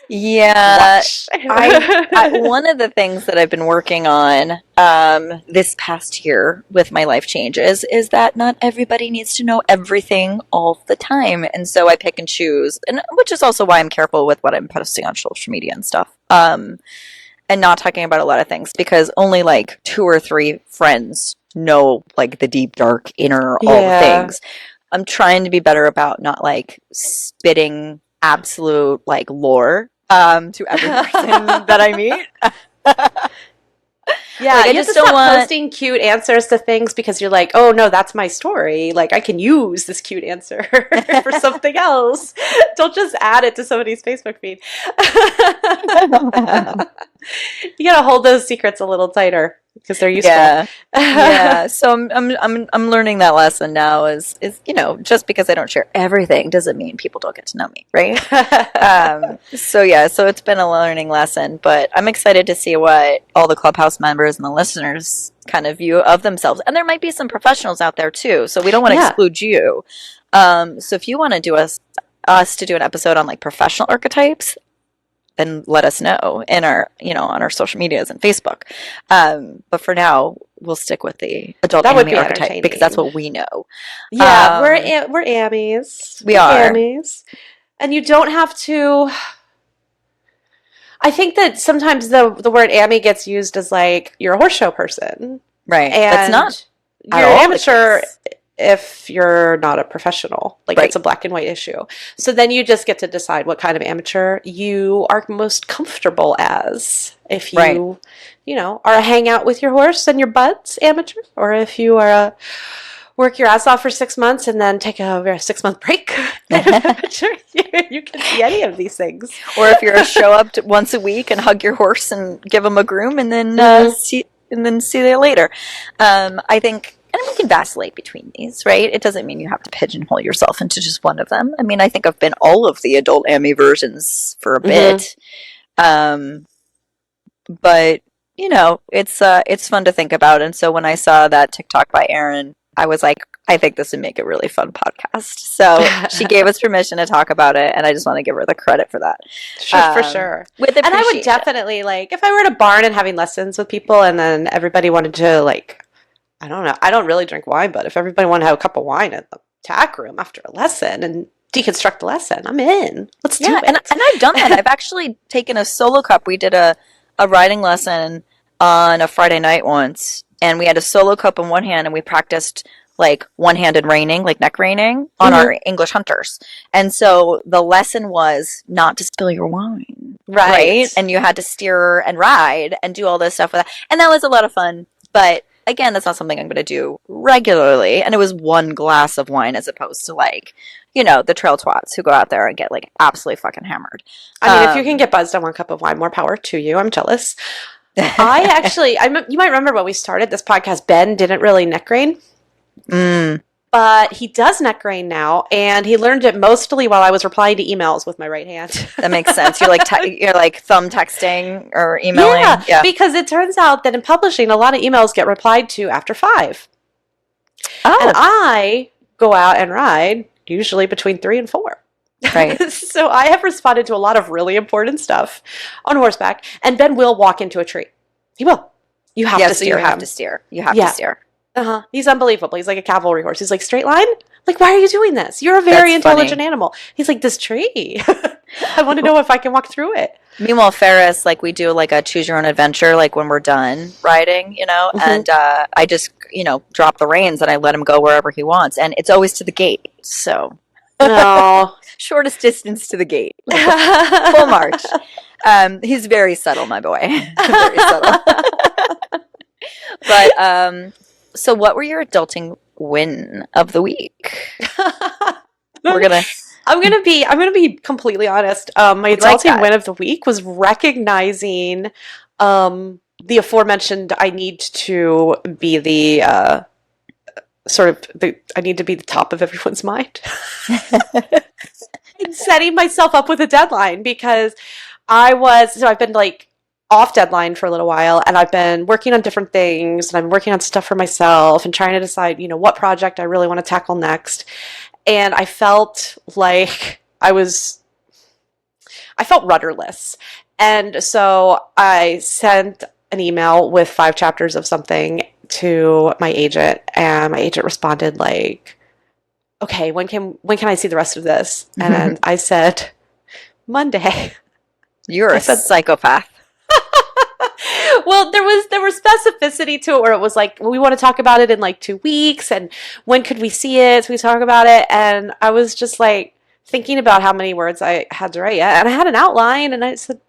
yeah. One of the things that I've been working on this past year with my life changes is that not everybody needs to know everything all the time. And so I pick and choose, and which is also why I'm careful with what I'm posting on social media and stuff. And not talking about a lot of things, because only like 2 or 3 friends know like the deep, dark, inner, all the things. I'm trying to be better about not like spitting absolute like lore to every person that I meet. Yeah, like, you just don't want posting cute answers to things because you're like, oh no, that's my story. Like, I can use this cute answer for something else. Don't just add it to somebody's Facebook feed. You gotta hold those secrets a little tighter because they're useful. Yeah. So I'm learning that lesson now. Is just because I don't share everything doesn't mean people don't get to know me, right? So it's been a learning lesson, but I'm excited to see what all the Clubhouse members and the listeners kind of view of themselves. And there might be some professionals out there too, so we don't want to exclude you. So if you want to do us to do an episode on like professional archetypes, then let us know in our, on our social medias and Facebook. But for now, we'll stick with the adult Ammy archetype because that's what we know. Yeah, we're Ammies. We are Ammies. And you don't have to I think that sometimes the word Ammy gets used as like you're a horse show person. Right. And That's not at you're all an the amateur case. if you're not a professional. Like Right. it's a black and white issue. So then you just get to decide what kind of amateur you are most comfortable as. If you, Right. are a hang out with your horse and your buds amateur, or if you are a work your ass off for 6 months and then take a 6-month break. Amateur, you can be any of these things. Or if you're a show up once a week and hug your horse and give him a groom and then see you later. I think, and we can vacillate between these, right? It doesn't mean you have to pigeonhole yourself into just one of them. I mean, I think I've been all of the adult Ammy versions for a bit. But it's fun to think about. And so when I saw that TikTok by Erin, I was like, I think this would make a really fun podcast. So she gave us permission to talk about it, and I just want to give her the credit for that. Sure, for sure. With And I would appreciation. definitely, like, if I were at a barn and having lessons with people and then everybody wanted to, like, I don't know, I don't really drink wine, but if everybody wanted to have a cup of wine at the tack room after a lesson and deconstruct the lesson, I'm in. Let's do it. And I've done that. I've actually taken a solo cup. We did a riding lesson on a Friday night once, and we had a solo cup in one hand, and we practiced like one-handed reining, like neck reining, on our English hunters. And so the lesson was not to spill your wine. Right? And you had to steer and ride and do all this stuff with that. And that was a lot of fun. But again, that's not something I'm going to do regularly. And it was one glass of wine as opposed to like, the trail twats who go out there and get like absolutely fucking hammered. I mean, if you can get buzzed on one cup of wine, more power to you. I'm jealous. You might remember when we started this podcast, Ben didn't really neck rein. But he does neck rein now, and he learned it mostly while I was replying to emails with my right hand. That makes sense. You're like thumb texting or emailing. Yeah, because it turns out that in publishing, a lot of emails get replied to after 5. Oh. And I go out and ride usually between 3 and 4. Right. So I have responded to a lot of really important stuff on horseback, and Ben will walk into a tree. He will. You have to steer him. You have to steer. You have to steer. He's unbelievable. He's like a cavalry horse. He's like, straight line? Like, why are you doing this? You're a very intelligent animal. He's like, this tree. I want to know if I can walk through it. Meanwhile, Ferris, like we do like a choose your own adventure, like when we're done riding, and I just, drop the reins and I let him go wherever he wants. And it's always to the gate. So shortest distance to the gate. Full march. He's very subtle, my boy. Very subtle. But, so what were your adulting win of the week? I'm gonna be completely honest. My adulting win of the week was recognizing the aforementioned I need to be the I need to be the top of everyone's mind. And setting myself up with a deadline, because I've been like off deadline for a little while, and I've been working on different things, and I'm working on stuff for myself and trying to decide, what project I really want to tackle next. And I felt like I felt rudderless. And so I sent an email with 5 chapters of something to my agent, and my agent responded like, okay, when can I see the rest of this? And I said, Monday. You're a psychopath. Well, there was specificity to it where it was like, we want to talk about it in like 2 weeks, and when could we see it? So we talk about it, and I was just like thinking about how many words I had to write. And I had an outline, and I said,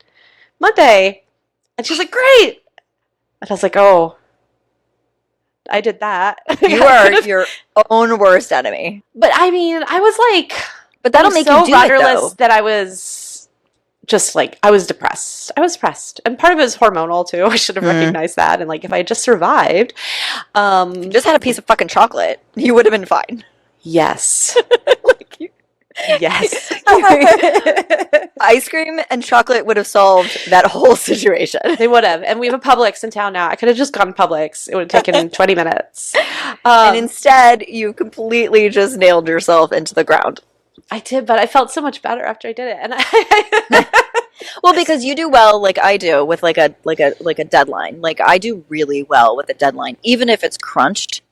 Monday. And she's like, great. And I was like, oh, I did that. You are your own worst enemy. But I mean, I was like, but that'll make you do rudderless it, though. That I was just like, I was depressed. And part of it was hormonal too. I should have recognized that. And like, if I had just survived. If you just had a piece of fucking chocolate, you would have been fine. Yes. Yes. Ice cream and chocolate would have solved that whole situation. They would have. And we have a Publix in town now. I could have just gone Publix. It would have taken 20 minutes. And instead, you completely just nailed yourself into the ground. I did, but I felt so much better after I did it. And well, because you do well, like I do, with like a deadline. Like I do really well with a deadline, even if it's crunched.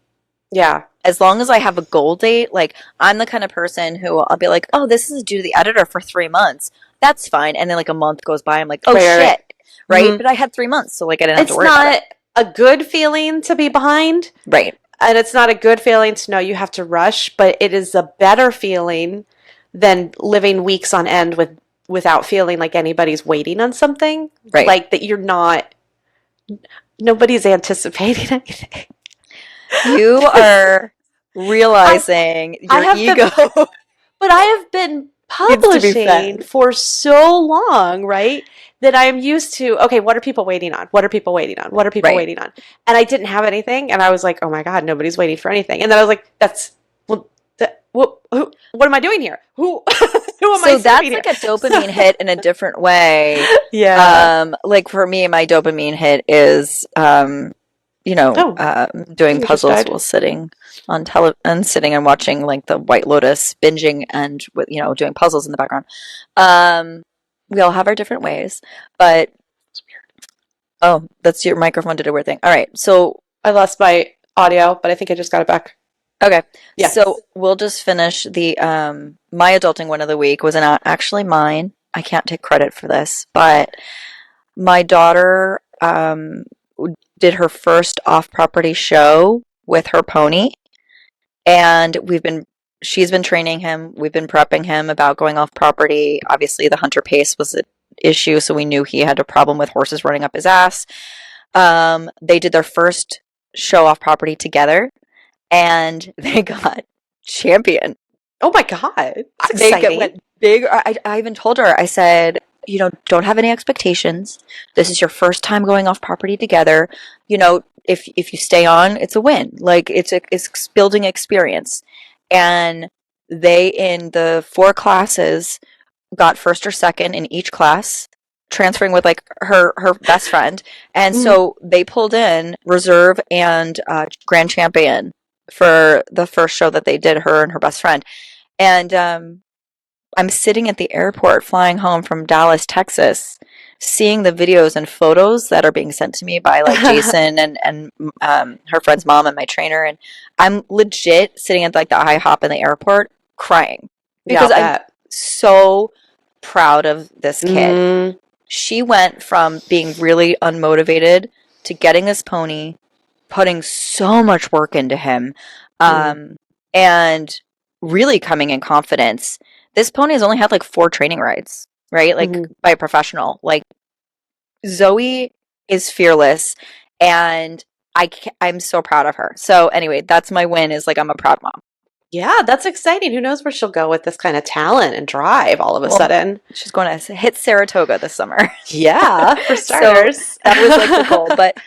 Yeah. As long as I have a goal date, like I'm the kind of person who I'll be like, oh, this is due to the editor for 3 months. that's fine. And then like a month goes by, I'm like, oh Right, shit, right. right? Mhm. But I had 3 months, so like I didn't have It's to worry about it. not a good feeling to be behind, Right. and it's not a good feeling to know you have to rush, but it is a better feeling than living weeks on end without feeling like anybody's waiting on something. Right. Like that you're not, nobody's anticipating anything. You are realizing I your have ego But I have been needs to be publishing fed. for so long, right? That I am used to, okay, what are people waiting on? What are people waiting on? What are people Right. waiting on? And I didn't have anything, and I was like, oh my God, nobody's waiting for anything. And then I was like, what am I doing here? Who am I So that's serving like here? a dopamine hit in a different way. Yeah. Like for me, my dopamine hit is, doing You just puzzles died. while sitting on and sitting and watching like the White Lotus, binging and with doing puzzles in the background. We all have our different ways, but oh, that's your microphone did a weird thing. All right, so I lost my audio, but I think I just got it back. okay, Yeah. so we'll just finish the my adulting one of the week was not actually mine. I can't take credit for this, but my daughter did her first off-property show with her pony, and she's been training him. We've been prepping him about going off property. Obviously, the hunter pace was an issue, so we knew he had a problem with horses running up his ass. They did their first show off property together, and they got champion. Oh my God. That's They exciting. went big. I even told her, I said, don't have any expectations. This is your first time going off property together. If you stay on, it's a win. Like it's building experience. And they, in the 4 classes, got first or second in each class, transferring with like her best friend. And so they pulled in reserve and grand champion for the first show that they did, her and her best friend. And I'm sitting at the airport flying home from Dallas, Texas, seeing the videos and photos that are being sent to me by like Jason and her friend's mom and my trainer, and I'm legit sitting at like the IHOP in the airport crying because I'm so proud of this kid. She went from being really unmotivated to getting this pony, putting so much work into him, and really coming in confidence. This pony has only had like 4 training rides, right? Like by a professional. Like Zoe is fearless, and I'm so proud of her. So anyway, that's my win. Is like I'm a proud mom. Yeah, that's exciting. Who knows where she'll go with this kind of talent and drive all of a sudden. She's going to hit Saratoga this summer. Yeah, for starters. So that was like the goal. But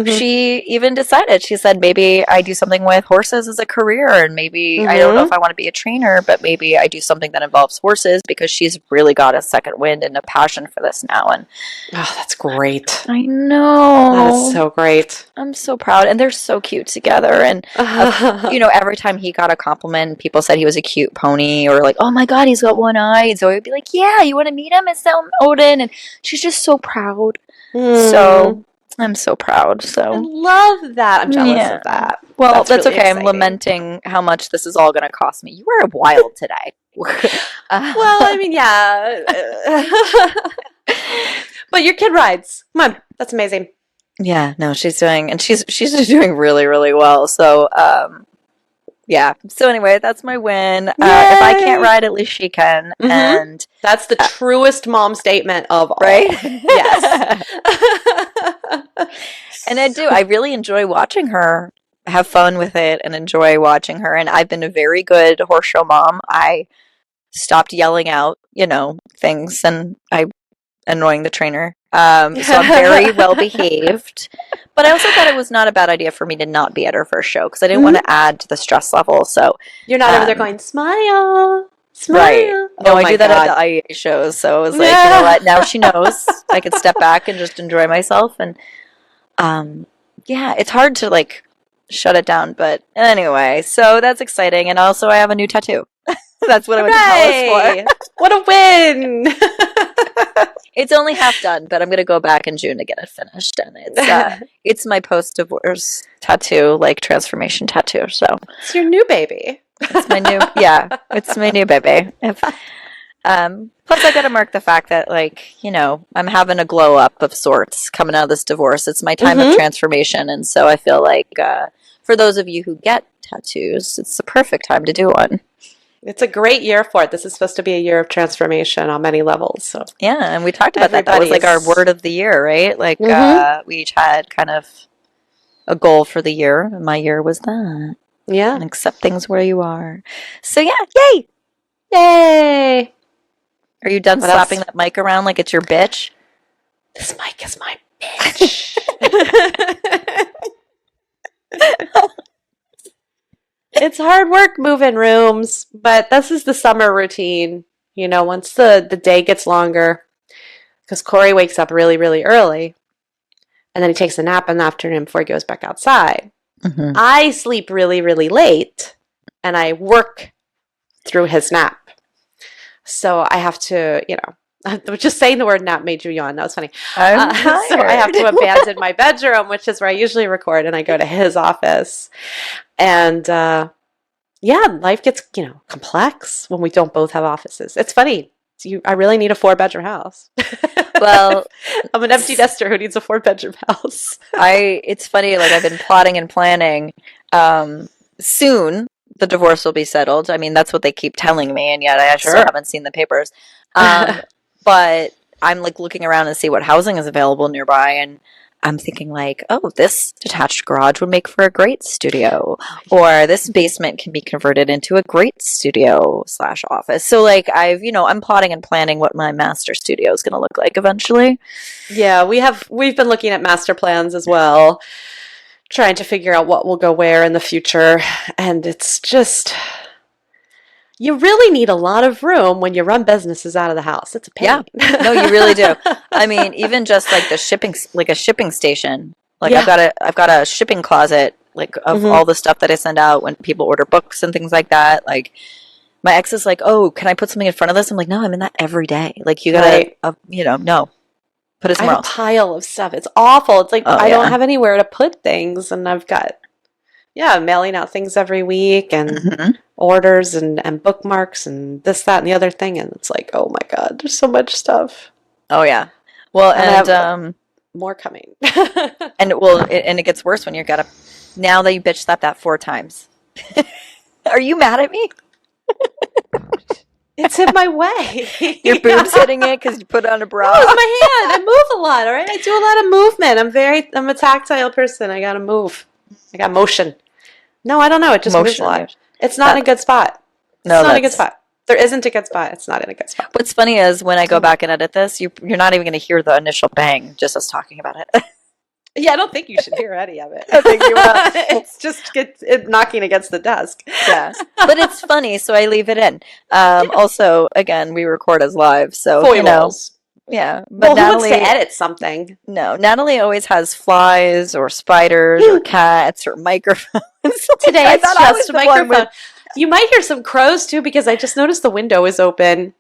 she even decided, she said, maybe I do something with horses as a career, and maybe I don't know if I want to be a trainer, but maybe I do something that involves horses, because she's really got a second wind and a passion for this now. And oh, that's great. I know. That is so great. I'm so proud. And they're so cute together. And, every time he got a compliment, people said he was a cute pony, or like, oh my God, he's got one eye. And Zoe would be like, yeah, you want to meet him? It's Odin. And she's just so proud. So I'm so proud. So I love that. I'm jealous of that. Well, that's really okay. exciting. I'm lamenting how much this is all going to cost me. You were wild today. Well, I mean, yeah. But your kid rides. Come on. That's amazing. Yeah, no, she's doing doing really, really well. So, yeah. So anyway, that's my win. If I can't ride, at least she can. And that's the truest mom statement of all. Right? Yes. And I really enjoy watching her have fun with it and enjoy watching her. And I've been a very good horse show mom. I stopped yelling out, things, and I annoying the trainer. So I'm very well behaved. But I also thought it was not a bad idea for me to not be at her first show, because I didn't want to add to the stress level. So you're not over there going, smile. Smile. Right. No, I do that at the IEA shows. So I was like, you know what? Now she knows. I could step back and just enjoy myself. And it's hard to like shut it down. But anyway, so that's exciting. And also I have a new tattoo. That's what I went to Dallas for. What a win. It's only half done, but I'm going to go back in June to get it finished. And it's my post-divorce tattoo, like transformation tattoo. So it's your new baby. It's my new, it's my new baby. Plus, I got to mark the fact that, like, you know, I'm having a glow up of sorts coming out of this divorce. It's my time of transformation. And so I feel like for those of you who get tattoos, it's the perfect time to do one. It's a great year for it. This is supposed to be a year of transformation on many levels. So yeah, and we talked about that. That was like our word of the year, right? Like we each had kind of a goal for the year. And my year was that. Yeah. And accept things where you are. So yeah, yay! Yay! Are you done slapping that mic around like it's your bitch? This mic is my bitch. It's hard work moving rooms, but this is the summer routine. You know, once the day gets longer, because Corey wakes up really, really early, and then he takes a nap in the afternoon before he goes back outside. Mm-hmm. I sleep really, really late, and I work through his nap. So I have to, you know, just saying the word nap made you yawn. That was funny. So I have to abandon my bedroom, which is where I usually record, and I go to his office. And yeah, life gets, you know, complex when we don't both have offices. It's funny. I really need a 4-bedroom house. Well, I'm an empty nester who needs a 4-bedroom house. It's funny, like I've been plotting and planning. Soon the divorce will be settled. I mean, that's what they keep telling me, and yet I still haven't seen the papers. But I'm like looking around and see what housing is available nearby, and I'm thinking like, oh, this detached garage would make for a great studio, or this basement can be converted into a great studio / office. So like I'm plotting and planning what my master studio is going to look like eventually. Yeah, we've been looking at master plans as well, trying to figure out what will go where in the future. And it's just, you really need a lot of room when you run businesses out of the house. It's a pain. Yeah, no, you really do. I mean, even just like a shipping station. Like I've got a shipping closet like of all the stuff that I send out when people order books and things like that. Like my ex is like, "Oh, can I put something in front of this?" I'm like, "No, I'm in that every day." Like you gotta, no, put it somewhere else. I have a pile of stuff. It's awful. It's like I don't have anywhere to put things, and I've got mailing out things every week and orders and bookmarks and this, that, and the other thing. And it's like, oh my God, there's so much stuff. Oh yeah. Well, and I have more coming. and it gets worse when now that you bitch slapped that 4 times. Are you mad at me? It's in my way. Your boob's hitting it because you put on a bra. No, it's my hand. I move a lot, all right? I do a lot of movement. I'm a tactile person. I gotta move. I got motion. No, I don't know. It just moves a lot. It's not in a good spot. It's not a good spot. There isn't a good spot. It's not in a good spot. What's funny is when I go back and edit this, you're not even going to hear the initial bang, just us talking about it. Yeah, I don't think you should hear any of it. I think you will. It's just it knocking against the desk. Yeah. But it's funny, so I leave it in. Also, again, we record as live, so, Foibles. Yeah. But Natalie, who wants to edit something? No, Natalie always has flies or spiders or cats or microphones. Today it's just a microphone. You might hear some crows too, because I just noticed the window is open.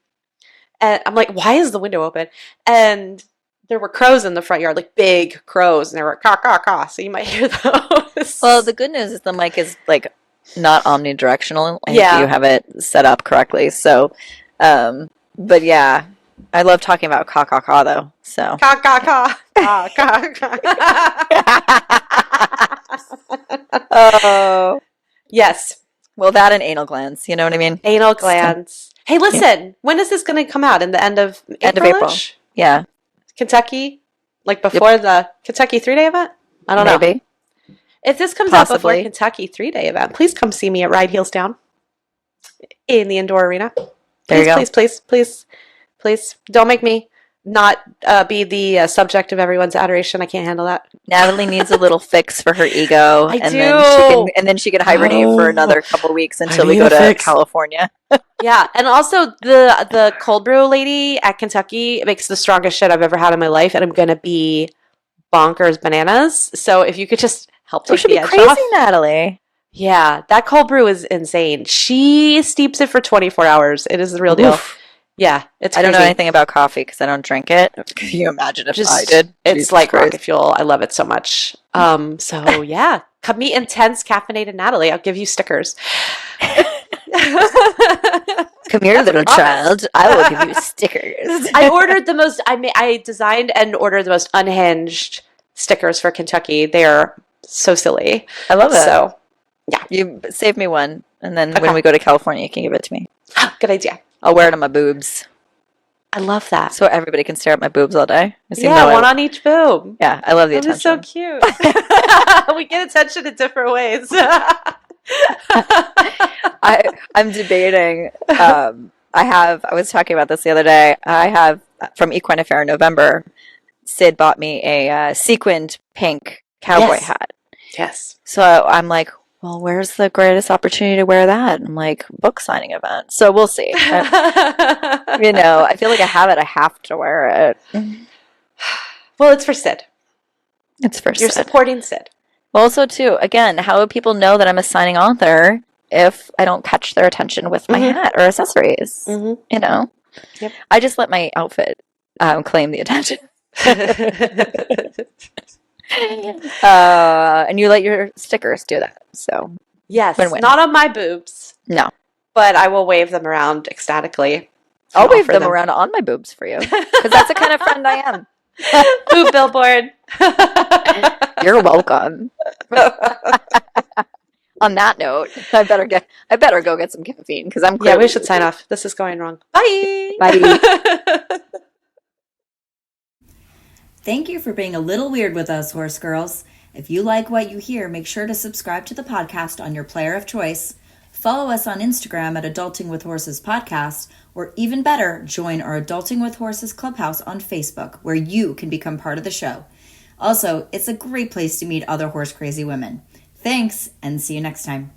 And I'm like, why is the window open? And there were crows in the front yard, like big crows, and they were caw, caw, caw. So you might hear those. Well, the good news is the mic is like not omnidirectional. And you have it set up correctly. So, but yeah. I love talking about caw, caw, caw, though. So. Caw, caw, caw. Caw, caw, caw. Oh. Yes. Well, that and anal glands. You know what I mean? Anal glands. Hey, listen. When is this going to come out? In the end of April? End of April. Yeah. Kentucky? Like before the Kentucky 3-day event? I don't know. Maybe. If this comes out before Kentucky 3-day event, please come see me at Ride Heels Down in the indoor arena. There you go. Please, don't make me not be the subject of everyone's adoration. I can't handle that. Natalie needs a little fix for her ego, then she can hibernate for another couple of weeks until we go to California. Yeah, and also the cold brew lady at Kentucky makes the strongest shit I've ever had in my life, and I'm gonna be bonkers bananas. So if you could just help take the edge off. Crazy, Natalie. Yeah, that cold brew is insane. She steeps it for 24 hours. It is the real deal. Oof. Yeah, it's crazy. I don't know anything about coffee because I don't drink it. Can you imagine if I did? It's Jesus like Christ. Rocket fuel. I love it so much. So yeah, come meet intense caffeinated Natalie. I'll give you stickers. Come here, little child. I will give you stickers. I designed and ordered the most unhinged stickers for Kentucky. They're so silly. I love it. So, yeah. You save me one, and then when we go to California, you can give it to me. Good idea. I'll wear it on my boobs. I love that. So everybody can stare at my boobs all day. One on each boob. Yeah, I love the attention. That's so cute. We get attention in different ways. I'm debating. I was talking about this the other day. I have from Equine Affair in November. Sid bought me a sequined pink cowboy hat. Yes. So I'm like, well, where's the greatest opportunity to wear that? I'm like, book signing event. So we'll see. I feel like I have it. I have to wear it. Well, it's for Sid. You're supporting Sid. Also, too, again, how would people know that I'm a signing author if I don't catch their attention with my hat or accessories? Yep. I just let my outfit claim the attention. And you let your stickers do that. So yes, win-win. Not on my boobs. No, but I will wave them around ecstatically. I'll wave them around on my boobs for you because that's the kind of friend I am. Boob billboard. You're welcome. On that note, I better go get some caffeine because I'm clearly. Yeah, we should sign off. This is going wrong. Bye. Bye. Thank you for being a little weird with us, horse girls. If you like what you hear, make sure to subscribe to the podcast on your player of choice. Follow us on Instagram at Adulting with Horses Podcast, or even better, join our Adulting with Horses Clubhouse on Facebook, where you can become part of the show. Also, it's a great place to meet other horse crazy women. Thanks, and see you next time.